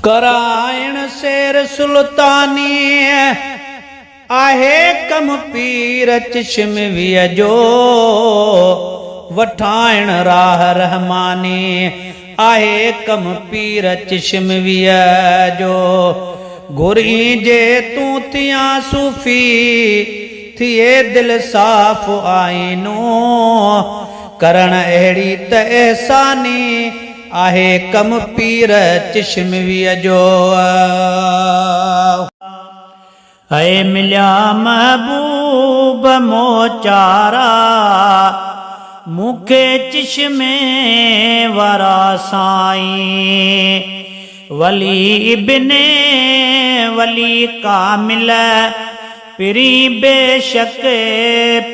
कराइण शेर सुल्तानी आहे कम पीर चिश्मवीअ जो, वठाइण राह रहमानी आहे कम पीर चिश्मवीअ जो। घुरीजे तूं तियां सूफ़ी थिए दिल साफ़ आईनो, करण अहिड़ी त एहसानी आहे कम पीर चिश्मवीअ जो। ऐ मिलिया महबूब मोचारा मूंखे चिश्मे वारा साईं, वली इब्ने वली कामिल पिरी बेशक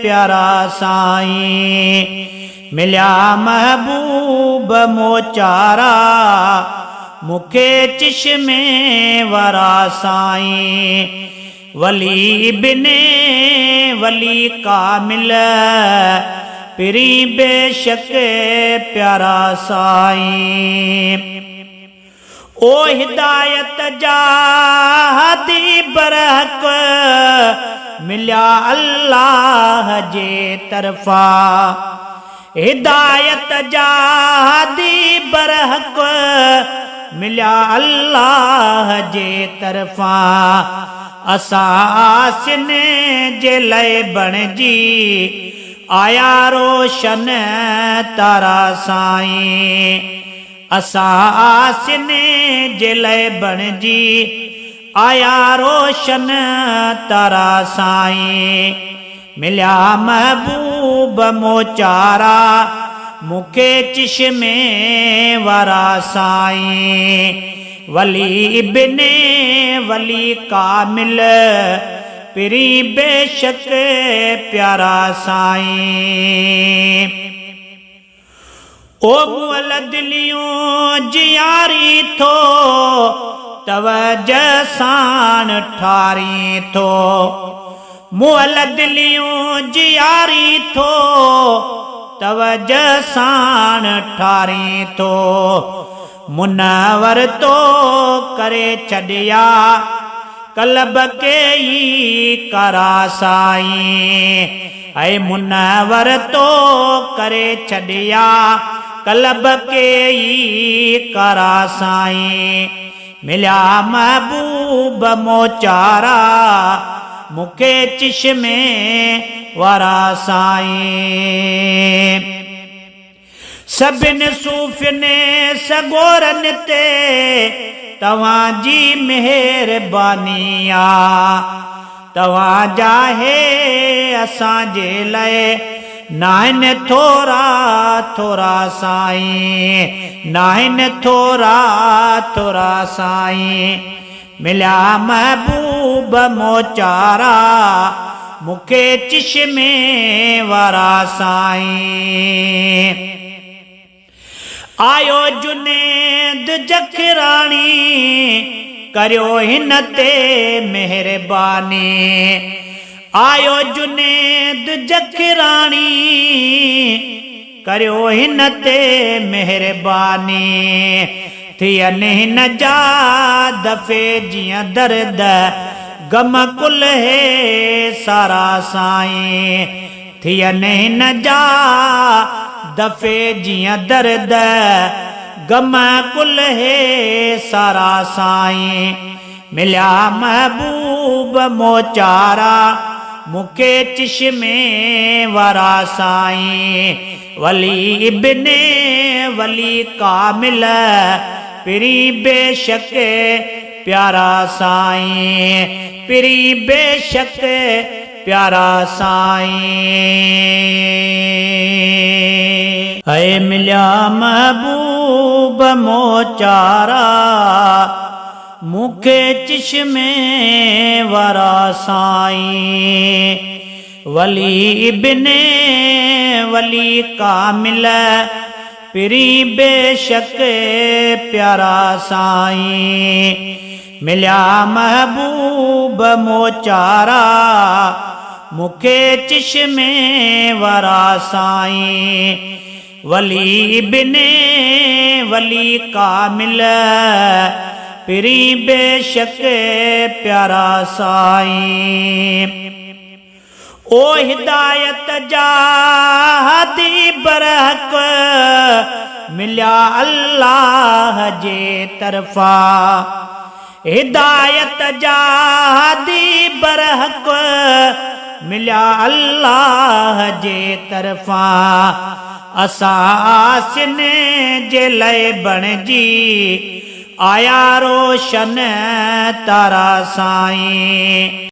प्यारा साईं। मिलिया महबूब मोचारा मूंखे चिश्मे वारा साईं, वली इब्ने वली कामिल पिरी बेशक प्यारा साईं। ओ हिदायत जा हादी बरहक मिलिया अल्लाह जे तरफ़ा, हिदायत जा हादी बरहक मिलिया अल्लाह जे तरफ़ा। असां आसिन जे लय बणजी आया रोशन तारा साईं, असां आसिन जे लय बणजी आया रोशन तारा साईं। मिलिया महबूब मोचारा मूंखे चिश्मे वारा साईं, वली इब्ने वली कामिल पिरी बेशक प्यारा साईं। ओ मुअल दिलियूं जियारी थो तवज्जो साण ठारी थो, मुअल दिलियूं जियारी थो तवज्जो साण ठारी थो। मुनवर तो करे छॾिया कल्ब के ई करा साईं, ऐ मुनवर तो करे छॾिया कल्ब के ई करा साईं। मिलिया महबूब मोचारा मूंखे चिश्मे वारा साईं। सभिनि सूफ़ियुनि सगोरनि ते तव्हांजी मेहरबानी आ, तव्हांजा हे असांजे लाइ नाहिनि थोरा थोरा साईं, नाहिनि थोरा थोरा साईं। मिलिया महबूब मोचारा मूंखे चिश्मे वारा साईं। आयो जुनेद जखराणी करियो हिन ते मेहरबानी, आयो जुनेद जखराणी करियो हिन ते मेहरबानी। थियनि हिन जा दफ़े जीअं दर्द गम कुल हे सारा साईं, थियनि हिन जा दफ़े जीअं दर्द गम कुल हे सारा साईं। मिलिया महबूब मोचारा मूंखे चिश्मे वारा साईं, वली इब्ने वली कामिल पिरी बेशक प्यारा साईं, पिरी बेशक प्यारा साईं। ऐ मिलिया महबूब मोचारा मूंखे चिश्मे वारा साईं, वली इब्ने वली कामिल पिरी बेशक प्यारा साईं। मिलिया महबूब मोचारा मूंखे चिश्मे वारा साईं, वली इब्ने वली कामिल पिरी बेशक प्यारा साईं। ओ हिदायत जा हादी बरहक मिलिया अल्लाह जे तरफ़ा। हिदायत जा हादी बरहक मिलिया अल्लाह जे तरफ़ा। असां जे लय बणजी आया रोशन तारा साईं।